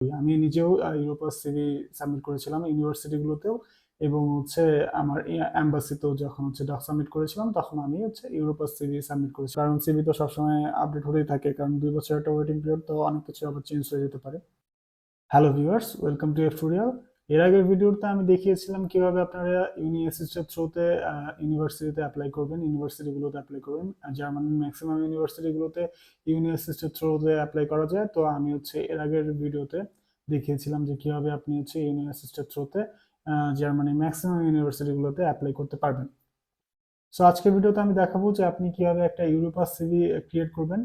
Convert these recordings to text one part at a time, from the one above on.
আমি নিজেও Europass CV submit করেছিলাম ইউনিভার্সিটিগুলোতেও, এবং আমার এম্বাসিতেও যখন ডক সাবমিট করেছিলাম তখন আমি ইউরোপাস সিভি সাবমিট করেছি। কারণ সিভি তো সবসময় আপডেট হতেই থাকে, কারণ 2 বছর একটা ওয়েটিং পিরিয়ড, তো অনেক কিছু আবার চেঞ্জ হয়ে যেতে পারে। Hello viewers, welcome to tutorial. এর আগের ভিডিওতে আমি দেখিয়েছিলাম কিভাবে আপনারা ইউনিএসএসের থ্রুতে ইউনিভার্সিটিতে অ্যাপ্লাই করবেন, ইউনিভার্সিটিগুলোতে অ্যাপ্লাই করবেন। জার্মানির ম্যাক্সিমাম ইউনিভার্সিটিগুলোতে ইউনিএসএসের থ্রুতে অ্যাপ্লাই করা যায়। তো আমি এর আগের ভিডিওতে দেখিয়েছিলাম যে কিভাবে আপনি ইউনিএসএসের থ্রুতে জার্মানির ম্যাক্সিমাম ইউনিভার্সিটিগুলোতে অ্যাপ্লাই করতে পারবেন। সো আজকের ভিডিওতে আমি দেখাবো যে আপনি কিভাবে একটা ইউরোপাস সিভি ক্রিয়েট করবেন।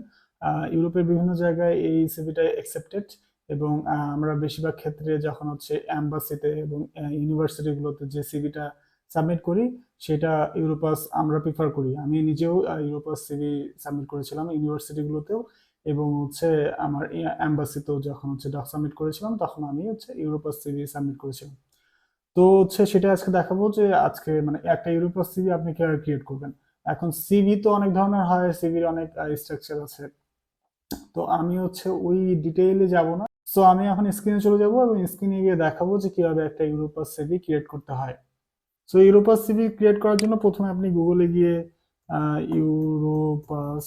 ইউরোপের বিভিন্ন জায়গায় এই সিভিটা অ্যাকসেপ্টেড, এবং আমরা বেশিরভাগ ক্ষেত্রে যখন অ্যাম্বাসিতে এবং ইউনিভার্সিটিগুলোতে যে সিভিটা সাবমিট করি সেটা ইউরোপাস আমরা প্রিফার করি। আমি নিজেও ইউরোপাস সিভি সাবমিট করেছিলাম ইউনিভার্সিটিগুলোতেও, এবং আমার অ্যাম্বাসিতেও যখন ডক সাবমিট করেছিলাম তখন আমি ইউরোপাস সিভি সাবমিট করেছিলাম। তো সেটা আজকে দেখাবো যে আজকে মানে একটা ইউরোপাস সিভি আপনি কিভাবে ক্রিয়েট করবেন। এখন সিভি তো অনেক ধরনের হয়, সিভির অনেক স্ট্রাকচার আছে, তো আমি ওই ডিটেইলে যাব না। সো আমি এখন স্ক্রিনে চলে যাব এবং স্ক্রিনে গিয়ে দেখাবো যে কিভাবে একটা ইউরোপাস সিভি ক্রিয়েট করতে হয়। সো ইউরোপাস সিভি ক্রিয়েট করার জন্য প্রথমে আপনি গুগলে গিয়ে ইউরোপাস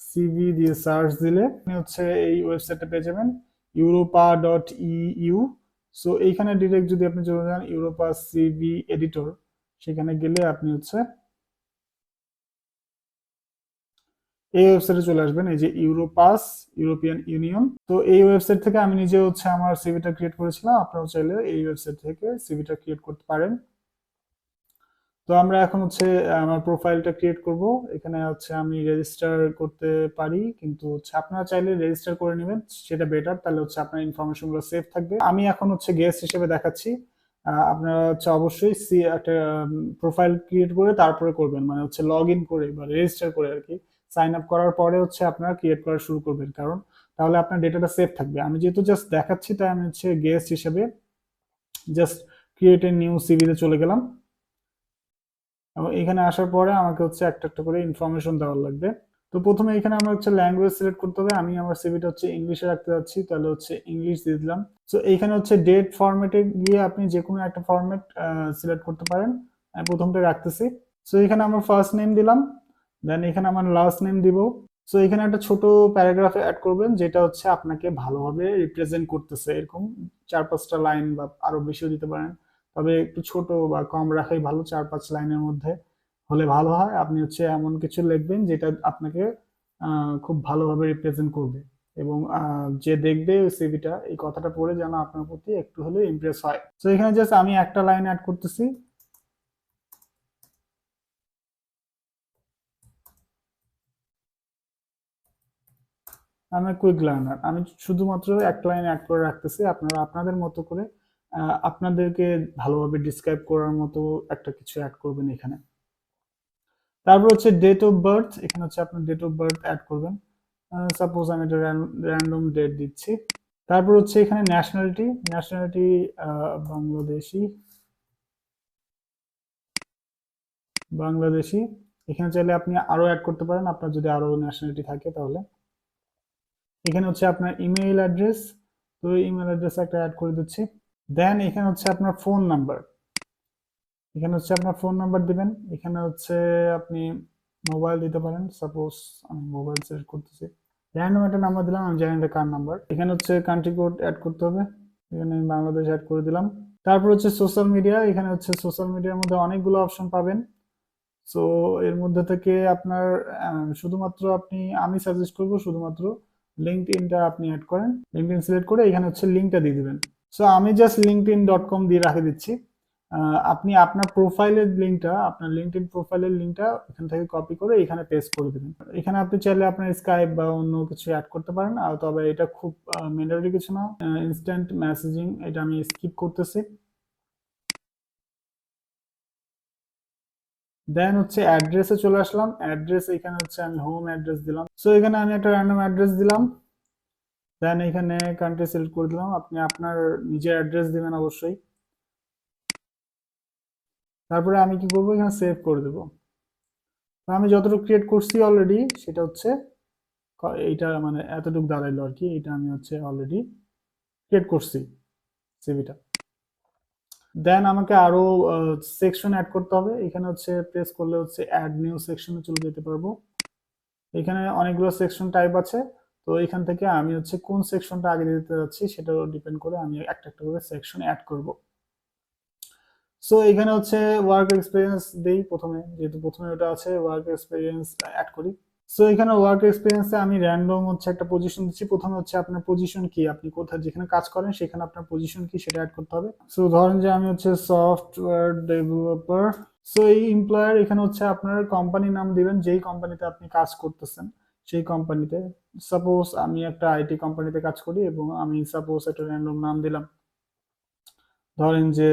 সিভি দিয়ে সার্চ দিলে আপনি এই ওয়েবসাইটটা পেয়ে যাবেন, europa.eu। সো এইখানে ডিরেক্ট যদি আপনি চলে যান ইউরোপাস সিভি এডিটর, সেখানে গেলে আপনি এই ওয়েবসাইটে চলে আসবেন, এই যে ইউরোপাস, ইউরোপিয়ান ইউনিয়ন। তো এই ওয়েবসাইট থেকে আমি নিজে আমার সিভিটা ক্রিয়েট করেছিলাম, আপনারাও চাইলে এই ওয়েবসাইট থেকে সিভিটা ক্রিয়েট করতে পারেন। তো আমরা এখন আমার প্রোফাইলটা ক্রিয়েট করব। এখানে আমি রেজিস্টার করতে পারি, কিন্তু আপনারা চাইলে রেজিস্টার করে নেবেন, সেটা বেটার, তাহলে আপনার ইনফরমেশনগুলো সেভ থাকবে। আমি এখন গেস্ট হিসেবে দেখাচ্ছি। আপনারা অবশ্যই একটা প্রোফাইল ক্রিয়েট করে তারপরে করবেন, মানে লগ ইন করে বা রেজিস্টার করে আর কি, সাইন আপ করার পরে আপনারা ক্রিয়েট করা শুরু করবেন, কারণ তাহলে আপনার ডেটাটা সেভ থাকবে। আমি যেহেতু জাস্ট দেখাচ্ছি তাই আমি গেস্ট হিসেবে জাস্ট ক্রিয়েট এ নিউ সিভিতে চলে গেলাম, এবং এখানে আসার পরে আমাকে একটা একটা করে ইনফরমেশন দেওয়ার লাগবে। তো প্রথমে এখানে আমার ল্যাঙ্গুয়েজ সিলেক্ট করতে হবে। আমি আমার সিভিটা ইংলিশে রাখতে যাচ্ছি, তাহলে ইংলিশ দিয়ে দিলাম। সো এইখানে ডেট ফরম্যাটে গিয়ে আপনি যে কোনো একটা ফরম্যাট সিলেক্ট করতে পারেন। আমি প্রথমটা রাখতেছি। সো এখানে আমার ফার্স্ট নেম দিলাম, দেন এখানে আমার লাস্ট নেম দিব। সো এখানে একটা ছোট প্যারাগ্রাফে অ্যাড করবেন, যেটা আপনাকে ভালোভাবে রিপ্রেজেন্ট করতেছে, এরকম 4-5টা লাইন বা আরো বেশিও দিতে পারেন, তবে একটু ছোট বা কম রাখাই ভালো, 4-5 লাইনের মধ্যে হলে ভালো হয়। আপনি এমন কিছু লিখবেন যেটা আপনাকে খুব ভালোভাবে রিপ্রেজেন্ট করবে, এবং যে দেখবে ওই সিভিটা এই কথাটা পড়ে যেন আপনার প্রতি একটু হলেও ইমপ্রেস হয়। তো এখানে জাস্ট আমি একটা লাইন অ্যাড করতেছি। আমি কুইক লার্নার, আমি শুধুমাত্র একটা লাইন অ্যাড করে রাখতেছি, আপনারা আপনাদের মতো করে আপনাদেরকে ভালোভাবে ডিসক্রাইব করার মতো একটা কিছু অ্যাড করবেন এখানে। তারপর ডেট অফ বার্থ, এখানে আপনার ডেট অফ বার্থ অ্যাড করবেন। সাপোজ আমি একটা র্যান্ডম ডেট দিচ্ছি। তারপর এখানে ন্যাশনালিটি, ন্যাশনালিটি বাংলাদেশি, বাংলাদেশি। এখানে চাইলে আপনি আরো অ্যাড করতে পারেন, আপনার যদি আরো ন্যাশনালিটি থাকে তাহলে। এখানে আপনার ইমেইল অ্যাড্রেস, তো ইমেইল অ্যাড্রেস একটা অ্যাড করে দিচ্ছি। দেন এখানে আপনার ফোন নাম্বার, এখানে আপনার ফোন নাম্বার দিবেন। এখানে আপনি মোবাইল দিতে পারেন, সাপোজ আমি মোবাইল সিলেক্ট করতেছি, র্যান্ডম একটা নাম্বার দিলাম, আমি জানি এটা কার নাম্বার। এখানে কান্ট্রি কোড অ্যাড করতে হবে, এখানে আমি বাংলাদেশ অ্যাড করে দিলাম। তারপর সোশ্যাল মিডিয়া, এখানে সোশ্যাল মিডিয়ার মধ্যে অনেকগুলো অপশন পাবেন। সো এর মধ্যে থেকে আপনার শুধুমাত্র আমি সাজেস্ট করব শুধুমাত্র লিঙ্কডইনটা আপনি অ্যাড করেন, লিঙ্কডইন সিলেক্ট করে এখানে লিঙ্কটা দিয়ে দিবেন। সো আমি জাস্ট linkedin.com দিয়ে রাখে দিচ্ছি। আপনি আপনার প্রোফাইলের লিঙ্কটা, আপনার লিঙ্কডইন প্রোফাইলের লিঙ্কটা এখান থেকে কপি করে এখানে পেস্ট করে দেবেন। এখানে আপনি চাইলে আপনার স্কাইপ বা অন্য কিছু অ্যাড করতে পারেন, আর তবে এটা খুব ম্যান্ডেটরি কিছু না। ইনস্ট্যান্ট মেসেজিং এটা আমি স্কিপ করতেছি। দেন অ্যাড্রেসে চলে আসলাম। অ্যাড্রেস এখানে আমি হোম অ্যাড্রেস দিলাম। সো এখানে আমি একটা র্যান্ডম অ্যাড্রেস দিলাম। দেন এখানে কান্ট্রি সিলেক্ট করে দিলাম, আপনি আপনার নিজের অ্যাড্রেস দিবেন অবশ্যই। তারপরে আমি কি করবো, এখানে সেভ করে দেবো। তো আমি যতটুকু ক্রিয়েট করছি অলরেডি, সেটা এইটা মানে এতটুকু দাঁড়াইলো আর কি, এটা আমি অলরেডি ক্রিয়েট করছি সিভিটা। দেন আমাকে আরো সেকশন অ্যাড করতে হবে। এখানে হচ্ছে প্রেস করলে হচ্ছে অ্যাড নিউ সেকশনে চলে যেতে পারবো। এখানে অনেকগুলো সেকশন টাইপ আছে, তো এখান থেকে আমি হচ্ছে কোন সেকশনটা আগে দিতে যাচ্ছি সেটার ডিপেন্ড করে আমি একটা একটা করে সেকশন অ্যাড করব। সো এখানে হচ্ছে ওয়ার্ক এক্সপিরিয়েন্স দেই প্রথমে, যেহেতু প্রথমে ওটা আছে ওয়ার্ক এক্সপিরিয়েন্স অ্যাড করি। সো এখানে ওয়ার্ক এক্সপিরিয়েন্সে আমি র্যান্ডম হচ্ছে একটা পজিশন দিচ্ছি। প্রথমে হচ্ছে আপনার পজিশন কি, আপনি কোথায় যেখানে কাজ করেন সেখানে আপনার পজিশন কি সেটা অ্যাড করতে হবে। সো ধরেন যে আমি হচ্ছে সফটওয়্যার ডেভেলপার। সো এই এমপ্লয়ার এখানে হচ্ছে আপনার কোম্পানির নাম দিবেন, যেই কোম্পানিতে আপনি কাজ করতেছেন সেই কোম্পানিতে। সাপোজ আমি একটা আইটি কোম্পানিতে কাজ করি এবং আমি সাপোজ একটা র্যান্ডম নাম দিলাম, ধরেন যে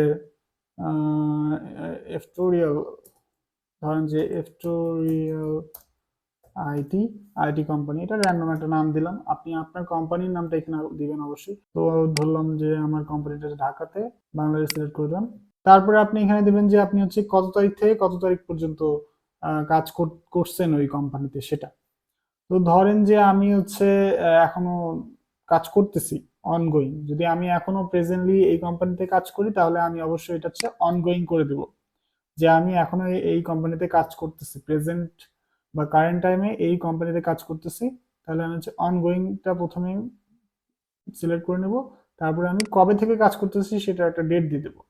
এফটোরিয়াল, ধরেন যে এফটোরিয়াল আইটি আইটি কোম্পানি, এটা র্যান্ডম একটা নাম দিলাম। আপনি আপনার কোম্পানির নামটা এখানে দিবেন অবশ্যই। তো ধরলাম যে আমার কোম্পানিটা ঢাকাতে, বাংলাদেশ সিলেক্ট করলাম। তারপরে আপনি এখানে দিবেন যে আপনি হচ্ছে কত তারিখ থেকে কত তারিখ পর্যন্ত কাজ করছেন ওই কোম্পানিতে সেটা। তো ধরেন যে আমি হচ্ছে এখনো কাজ করতেছি, অনগোয়িং। যদি আমি এখনো প্রেজেন্টলি এই কোম্পানিতে কাজ করি তাহলে আমি অবশ্যই এটা হচ্ছে অনগোয়িং করে দেব, যে আমি এখনো এই কোম্পানিতে কাজ করতেছি, প্রেজেন্ট বা কারেন্ট টাইমে এই কোম্পানিতে কাজ করতেছি। তাহলে আমি হচ্ছে অনগোয়িংটা প্রথমে সিলেক্ট করে নেব। তারপরে আমি কবে থেকে কাজ করতেছি সেটা একটা ডেট দিয়ে দেবো।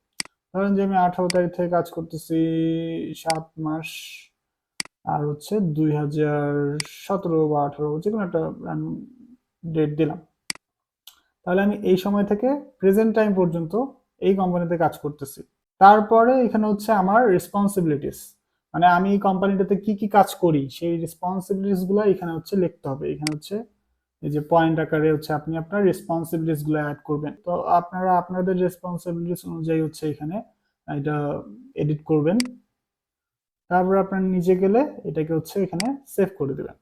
ধরেন যে আমি 18 তারিখ থেকে কাজ করতেছি, 7 মাস, আর হচ্ছে 2017 বা 18, যে কোনো একটা ডেট দিলাম। তাহলে আমি এই সময় থেকে প্রেজেন্ট টাইম পর্যন্ত এই কোম্পানিতে কাজ করতেছি। তারপরে এখানে হচ্ছে আমার রেসপন্সিবিলিটিস, মানে আমি এই কোম্পানিটাতে কি কি কাজ করি সেই রেসপন্সিবিলিটিস গুলো এখানে হচ্ছে লিখতে হবে। এখানে হচ্ছে এই যে পয়েন্ট আকারে হচ্ছে আপনি আপনার রেসপন্সিবিলিটিস গুলো অ্যাড করবেন। তো আপনারা আপনাদের রেসপন্সিবিলিটিস অনুযায়ী হচ্ছে এখানে এটা এডিট করবেন। তারপর আপনার নিজে গেলে এটাকে হচ্ছে এখানে সেভ করে দেবেন।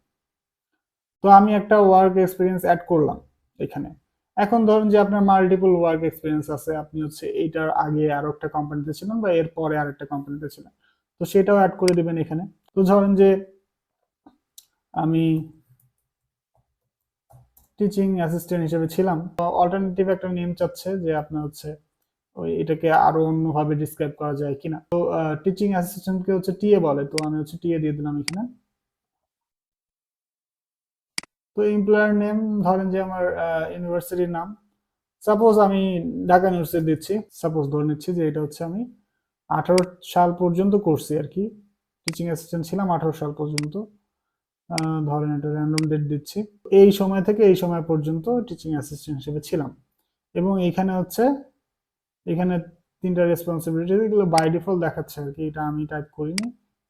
তো আমি একটা ওয়ার্ক এক্সপিরিয়েন্স অ্যাড করলাম এখানে। এখন ধরুন যে আপনার মাল্টিপল ওয়ার্ক এক্সপিরিয়েন্স আছে, আপনি হচ্ছে এইটার আগে আরো একটা কোম্পানিতে ছিলেন বা এর পরে আরেকটা কোম্পানিতে ছিলেন, তো সেটাও অ্যাড করে দিবেন এখানে। তো ধরেন যে আমি টিচিং অ্যাসিস্ট্যান্ট হিসেবে ছিলাম, তো অল্টারনেটিভ একটা নেম চাচ্ছে যে আপনার হচ্ছে ওই এটাকে আরো অন্যভাবে ডিসক্রাইব করা যায় কিনা। তো টিচিং অ্যাসিস্ট্যান্টকে হচ্ছে টিএ বলে, তো আমি হচ্ছে টিএ দিয়ে দিলাম এখানে। তো এমপ্লয়ার নেম ধরেন যে আমার ইউনিভার্সিটির নাম, সাপোজ আমি ঢাকা ইউনিভার্সিটি দিচ্ছি। সাপোজ ধরে নিচ্ছি যে এটা হচ্ছে আমি 18 সাল পর্যন্ত করছি আর কি, টিচিং অ্যাসিস্ট্যান্ট ছিলাম 18 সাল পর্যন্ত। ধরেন একটা র্যান্ডম ডেট দিচ্ছি, এই সময় থেকে এই সময় পর্যন্ত টিচিং অ্যাসিস্ট্যান্ট হিসেবে ছিলাম। এবং এখানে হচ্ছে এখানে 3টা রেসপন্সিবিলিটি, এগুলো বাই ডিফল্ট দেখাচ্ছে আর কি, এটা আমি টাইপ করিনি,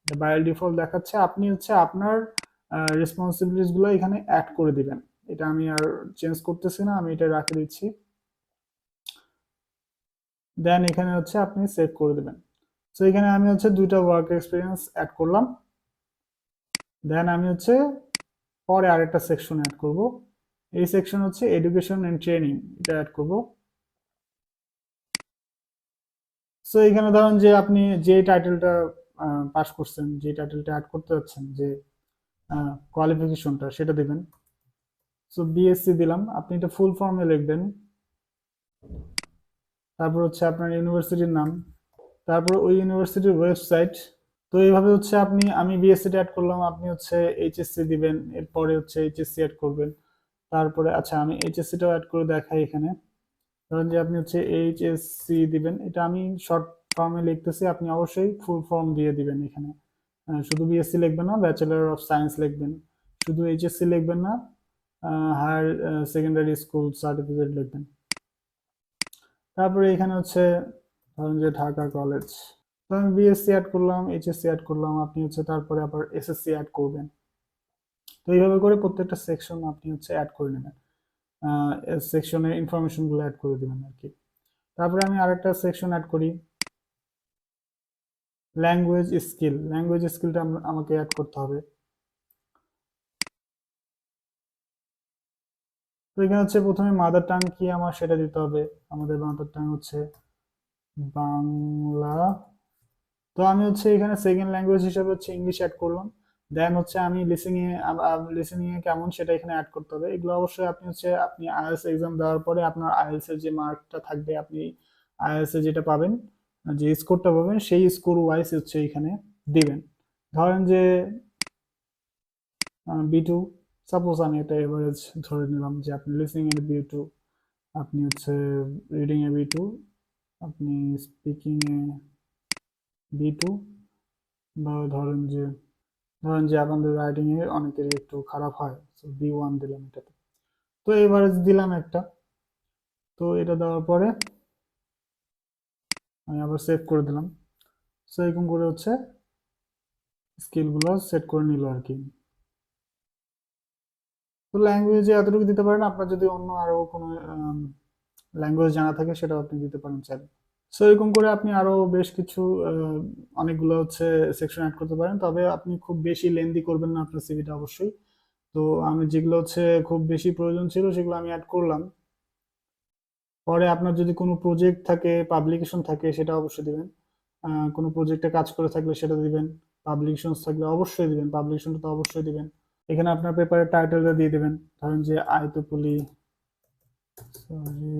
এটা বাই ডিফল্ট দেখাচ্ছে। আপনি হচ্ছে আপনার রেসপন্সিবিলিটিস গুলো এখানে অ্যাড করে দিবেন। এটা আমি আর চেঞ্জ করতেছি না, আমি এটা রাখে দিচ্ছি। দেন এখানে হচ্ছে আপনি সেভ করে দেবেন। তো এখানে আমি হচ্ছে 2টা ওয়ার্ক এক্সপিরিয়েন্স অ্যাড করলাম। দেন আমি হচ্ছে পরে আরেকটা সেকশন অ্যাড করব। এই সেকশন হচ্ছে এডুকেশন এন্ড ট্রেনিং, এটা অ্যাড করব। সো এখানে ধরুন যে আপনি যে টাইটেলটা পাস করছেন, যে টাইটেলটা অ্যাড করতে যাচ্ছেন, যে কোয়ালিফিকেশনটা সেটা দিবেন। সো বিএসসি দিলাম, আপনি এটা ফুল ফর্মে লিখবেন। তারপর হচ্ছে আপনার ইউনিভার্সিটির নাম, তারপর ওই ইউনিভার্সিটির ওয়েবসাইট। তো এইভাবে হচ্ছে আমি বিএসসি অ্যাড করলাম, আপনি হচ্ছে এইচএসসি দিবেন, এরপরে হচ্ছে এইচএসসি অ্যাড করবেন। তারপরে আচ্ছা আমি এইচএসসিটাও অ্যাড করে দেখাই এখানে। ধরেন যে আপনি হচ্ছে এইচএসসি দিবেন, এটা আমি শর্ট ফর্মে লিখতেছি, আপনি অবশ্যই ফুল ফর্ম দিয়ে দিবেন এখানে। শুধু বিএসসি লিখবেন না, ব্যাচেলর অফ সায়েন্স লিখবেন। শুধু এইচএসসি লিখবেন না, হায়ার সেকেন্ডারি স্কুল সার্টিফিকেট লিখবেন। তারপরে এখানে হচ্ছে ধরেন যে ঢাকা কলেজ, তো আমি বিএসসি অ্যাড করলাম, এইচএসসি অ্যাড করলাম, আপনি হচ্ছে তারপরে আবার এসএসসি অ্যাড করবেন। তো এইভাবে করে প্রত্যেকটা সেকশন আপনি হচ্ছে অ্যাড করে নেবেন, সেকশনের ইনফরমেশন গুলো অ্যাড করে দেবেন আর কি। তারপরে আমি আরেকটা সেকশন অ্যাড করি, ল্যাঙ্গুয়েজ স্কিল। ল্যাঙ্গুয়েজ স্কিলটা আমাকে অ্যাড করতে হবে। তো এখানে হচ্ছে প্রথমে মাদার টাং কি আমার সেটা দিতে হবে। আমাদের মাদার টাং হচ্ছে বাংলা। তো আমি হচ্ছে এখানে সেকেন্ড ল্যাঙ্গুয়েজ হিসেবে হচ্ছে ইংলিশ অ্যাড করলাম। দেন হচ্ছে আমি লিসেনিং এ কেমন সেটা এখানে অ্যাড করতে হবে। এগুলো অবশ্যই আপনি আইএলটিএস এক্সাম দেওয়ার পরে আপনার আইএলটিএস এর যে মার্কটা থাকবে, আপনি আইএলটিএস এ যেটা পাবেন, যে স্কোরটা পাবেন সেই স্কোর ওয়াইজ হচ্ছে এখানে দিবেন। ধরেন যে বি2, সাপোজ আমি একটা এভারেজ ধরে নিলাম যে আপনি লিসেনিং এর বি2, আপনি হচ্ছে রিডিং এ বি2, আপনি স্পিকিং এ বি2, বা ধরেন যে আপনাদের রাইটিং এ অনেকেরই একটু খারাপ হয়, বি1 দিলাম এটাতে। তো এভারেজ দিলাম একটা। তো এটা দেওয়ার পরে আমি আবার সেভ করে দিলাম। সো এরকম করে হচ্ছে স্কিলগুলো সেট করে নিল আর কি। তো ল্যাঙ্গুয়েজে এতটুকু দিতে পারেন, আপনার যদি অন্য আরো কোনো ল্যাঙ্গুয়েজ জানা থাকে সেটাও আপনি দিতে পারেন চাইলে। সো এরকম করে আপনি আরো বেশ কিছু অনেকগুলো হচ্ছে সেকশন অ্যাড করতে পারেন, তবে আপনি খুব বেশি লেন্দি করবেন না আপনার সিভিটা অবশ্যই। তো আমি যেগুলো হচ্ছে খুব বেশি প্রয়োজন ছিল সেগুলো আমি অ্যাড করলাম। পরে আপনার যদি কোনো প্রজেক্ট থাকে, পাবলিকেশন থাকে, সেটা অবশ্যই দিবেন। কোনো প্রজেক্টে কাজ করে থাকলে সেটা দিবেন। পাবলিকেশন থাকলে অবশ্যই দিবেন, পাবলিকেশনটা তো অবশ্যই দিবেন। এখানে আপনার পেপারের টাইটেলটা দিয়ে দিবেন। ধরেন যে সরি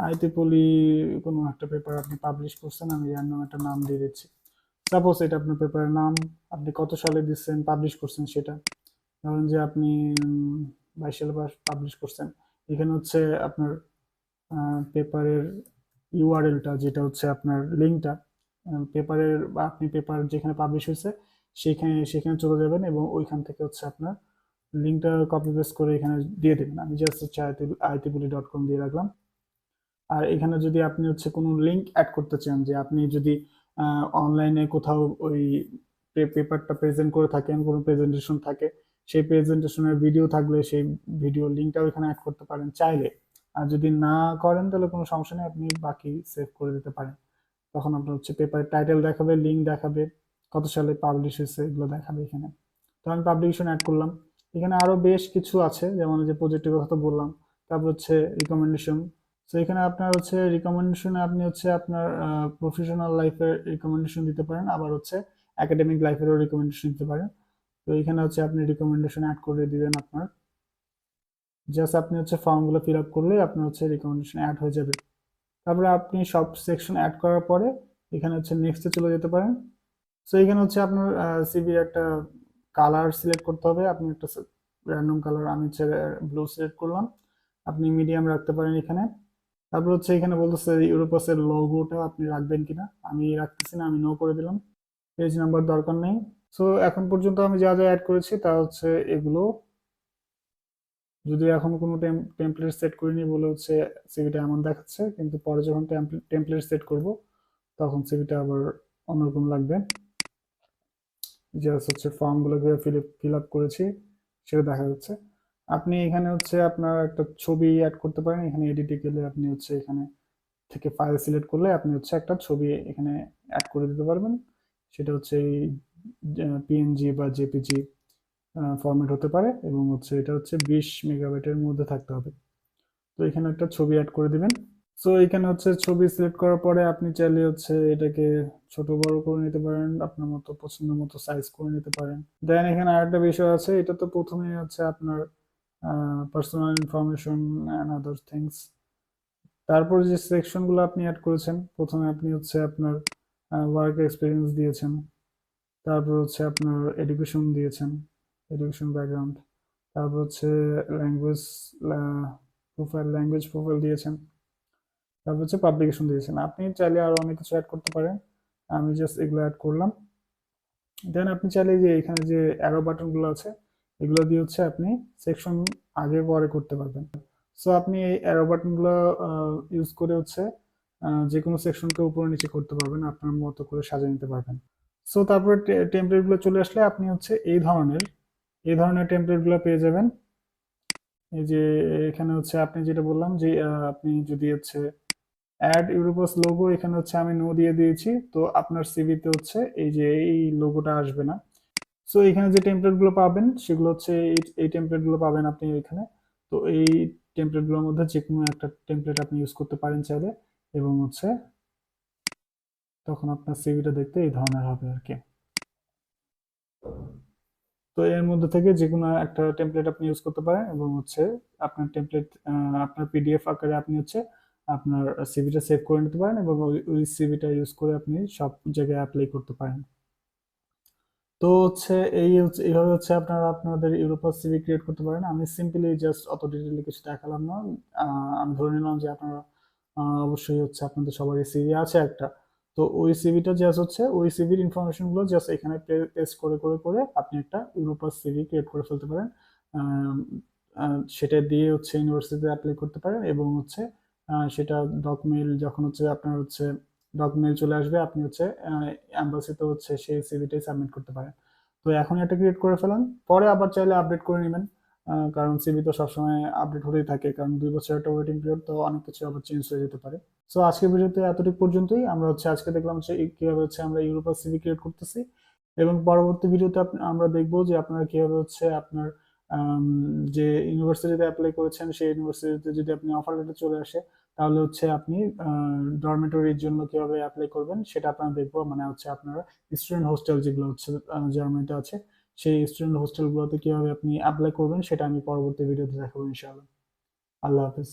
আইটিপলি কোনো একটা পেপার আপনি পাবলিশ করছেন, আমি র্যান্ডম একটা নাম দিয়ে দিচ্ছি। সাপোজ এটা আপনার পেপারের নাম, আপনি কত সালে দিচ্ছেন, পাবলিশ করছেন সেটা। ধরেন যে আপনি 22 সালে পাবলিশ করছেন। এখানে হচ্ছে আপনার পেপারের ইউআরএলটা, যেটা হচ্ছে আপনার লিঙ্কটা, পেপারের বা আপনি পেপার যেখানে পাবলিশ হয়েছে সেখানে চলে যাবেন এবং ওইখান থেকে হচ্ছে আপনার লিঙ্কটা কপি পেস্ট করে এখানে দিয়ে দেবেন। আমি জাস্ট হচ্ছে itbuli.com দিয়ে রাখলাম। আর এখানে যদি আপনি হচ্ছে কোনো লিঙ্ক অ্যাড করতে চান, যে আপনি যদি অনলাইনে কোথাও ওই পেপারটা প্রেজেন্ট করে থাকেন, কোনো প্রেজেন্টেশন থাকে, সেই প্রেজেন্টেশনের ভিডিও থাকলে সেই ভিডিও লিঙ্কটাও এখানে অ্যাড করতে পারেন চাইলে। আর যদি না করেন তাহলে কোনো সমস্যা নেই, আপনি বাকি সেভ করে দিতে পারেন। তখন আপনার হচ্ছে পেপারের টাইটেল দেখাবে, লিঙ্ক দেখাবে, কত সালে পাবলিশ হয়েছে এগুলো দেখাবে এখানে। তো আমি পাবলিকেশন অ্যাড করলাম। এখানে আরো বেশ কিছু আছে, যেমন যে প্রজেক্টের কথা তো বললাম। তারপর হচ্ছে রিকমেন্ডেশন। তো এখানে আপনার হচ্ছে রিকমেন্ডেশনে আপনি হচ্ছে আপনার প্রফেশনাল লাইফের রিকমেন্ডেশন দিতে পারেন, আবার হচ্ছে একাডেমিক লাইফেরও রিকমেন্ডেশন দিতে পারেন। তো এখানে হচ্ছে আপনি রিকমেন্ডেশন অ্যাড করে দিবেন আপনার। জাস্ট আপনি হচ্ছে ফর্মগুলো ফিল আপ করলে আপনার হচ্ছে রিকমেন্ডেশন অ্যাড হয়ে যাবে। তারপরে আপনি সব সেকশন অ্যাড করার পরে এখানে হচ্ছে নেক্সটে চলে যেতে পারেন। সো এখানে হচ্ছে আপনার সিভির একটা কালার সিলেক্ট করতে হবে। আপনি একটা র্যান্ডম কালার, আমি হচ্ছে ব্লু সিলেক্ট করলাম। আপনি মিডিয়াম রাখতে পারেন এখানে। তারপর হচ্ছে এখানে বলতেছে ইউরোপাসের লোগোটা আপনি রাখবেন কিনা, আমি রাখতেছি না, আমি নো করে দিলাম। পেজ নাম্বার দরকার নেই। সো এখন পর্যন্ত আমি যা যা অ্যাড করেছি তা হচ্ছে এগুলো। যদি এখন কোনো টেমপ্লেট সেট করিনি বলে হচ্ছে সিভিটা এমন দেখাচ্ছে, কিন্তু পরে যখন টেমপ্লেট সেট করব তখন সিভিটা আবার অন্যরকম লাগবে। জাস্ট হচ্ছে ফর্মগুলো ফিল আপ করেছি সেটা দেখা যাচ্ছে। আপনি এখানে হচ্ছে আপনার একটা ছবি অ্যাড করতে পারেন। এখানে এডিটে গেলে আপনি হচ্ছে এখানে থেকে ফাইল সিলেক্ট করলে আপনি হচ্ছে একটা ছবি এখানে অ্যাড করে দিতে পারবেন। সেটা হচ্ছে এই পিএনজি বা জেপিজি ফরম্যাট হতে পারে, এবং হচ্ছে এটা হচ্ছে 20 মেগাবাইটের মধ্যে থাকতে হবে। তো এখানে একটা ছবি অ্যাড করে দিবেন। সো এখানে হচ্ছে ছবি সিলেক্ট করার পরে আপনি চাইলে হচ্ছে এটাকে ছোট বড় করে নিতে পারেন, আপনার মতো পছন্দ মতো সাইজ করে নিতে পারেন। দেন এখানে আরেকটা বিষয় আছে, এটা তো প্রথমেই হচ্ছে আপনার personal information and other things. তারপর যে সেকশনগুলো আপনি অ্যাড করেছেন, প্রথমে আপনি হচ্ছে আপনার ওয়ার্ক এক্সপিরিয়েন্স দিয়েছেন, তারপর হচ্ছে আপনার এডুকেশন দিয়েছেন, এডুকেশন ব্যাকগ্রাউন্ড, তারপর হচ্ছে ল্যাঙ্গুয়েজ ল্যাঙ্গুয়েজ প্রোফাইল দিয়েছেন, তারপর হচ্ছে পাবলিকেশন দিয়েছেন। আপনি চাইলে আরো অনেক কিছু অ্যাড করতে পারেন, আমি জাস্ট এগুলো অ্যাড করলাম। দেন আপনি চাইলে যে এখানে যে অ্যারো বাটনগুলো আছে এগুলো দিয়ে হচ্ছে আপনি সেকশন আগে পরে করতে পারবেন। সো আপনি এই অ্যারো বাটনগুলো ইউজ করে হচ্ছে যে কোনো সেকশনকে উপরে নিচে করতে পারবেন, আপনার মতো করে সাজিয়ে নিতে পারবেন। সো তারপরে টেমপ্লেটগুলো চলে আসলে আপনি হচ্ছে এই ধরনের টেমপ্লেটগুলো পেয়ে যাবেন। এই যে এখানে হচ্ছে আপনি যেটা বললাম যে আপনি যদি হচ্ছে অ্যাড ইউরোপাস লোগো, এখানে হচ্ছে আমি নো দিয়ে দিয়েছি, তো আপনার সিভিতে হচ্ছে এই যে এই লোগোটা আসবে না। সো এখানে যে টেমপ্লেটগুলো পাবেন সেগুলো হচ্ছে এই টেমপ্লেটগুলো পাবেন আপনি এখানে। তো এই টেমপ্লেটগুলোর মধ্যে যে কোনো একটা টেমপ্লেট আপনি ইউজ করতে পারেন চাইলে, এবং হচ্ছে তখন আপনার সিভিটা দেখতে এই ধরনের হবে আর কি। তো এর মধ্যে থেকে যে কোনো একটা টেমপ্লেট আপনি ইউজ করতে পারেন, এবং হচ্ছে আপনার টেমপ্লেট আপনার পিডিএফ আকারে আপনি হচ্ছে আপনার সিভিটা সেভ করে নিতে পারেন, এবং ওই সিভিটা ইউজ করে আপনি সব জায়গায় অ্যাপ্লাই করতে পারেন। তো হচ্ছে এইভাবে হচ্ছে আপনারা আপনাদের ইউরোপাস সিভি ক্রিয়েট করতে পারেন। আমি সিম্পলি জাস্ট অত ডিটেইলে কিছু দেখালাম না। আমি ধরে নিলাম যে আপনারা অবশ্যই হচ্ছে আপনাদের সবারই সিভি আছে একটা। তো ওই সিভিটা জাস্ট হচ্ছে ওই সিভির ইনফরমেশন গুলো জাস্ট এখানে পেস্ট করে করে করে আপনি একটা ইউরোপাস সিভি ক্রিয়েট করে ফেলতে পারেন। আম, সেটা দিয়ে হচ্ছে ইউনিভার্সিটিতে অ্যাপ্লাই করতে পারেন, এবং হচ্ছে সেটা ডকমেইল যখন হচ্ছে আপনার হচ্ছে ডকমেইল চলে আসবে, আপনি হচ্ছে অ্যাম্বাসিতে হচ্ছে সেই সিভিটাই সাবমিট করতে পারেন। তো এখন এটা ক্রিয়েট করে ফেলান, পরে আবার চাইলে আপডেট করে নেবেন। কারণ সিভি তো সবসময় আপডেট হতেই থাকে, কারণ 2 বছর একটা ওয়েটিং পিরিয়ড, তো অনেক কিছু আবার চেঞ্জ হয়ে যেতে পারে। সো আজকের ভিডিওতে এতটুকু পর্যন্তই। আমরা হচ্ছে আজকে দেখলাম হচ্ছে কিভাবে হচ্ছে আমরা ইউরোপাস সিভি ক্রিয়েট করতেছি, এবং পরবর্তী ভিডিওতে আমরা দেখবো যে আপনারা কিভাবে হচ্ছে আপনার আম, যে ইউনিভার্সিটিতে অ্যাপ্লাই করেছেন সেই ইউনিভার্সিটিতে যদি আপনি অফার লেটার চলে আসে, তাহলে হচ্ছে আপনি ডরমেটরির জন্য কিভাবে অ্যাপ্লাই করবেন সেটা আপনারা দেখবো। মানে হচ্ছে আপনারা স্টুডেন্ট হোস্টেল যেগুলো হচ্ছে জার্মানিতে আছে, সেই স্টুডেন্ট হোস্টেলগুলোতে কিভাবে আপনি অ্যাপ্লাই করবেন সেটা আমি পরবর্তী ভিডিওতে দেখাবো ইনশাআল্লাহ। আল্লাহ হাফেজ।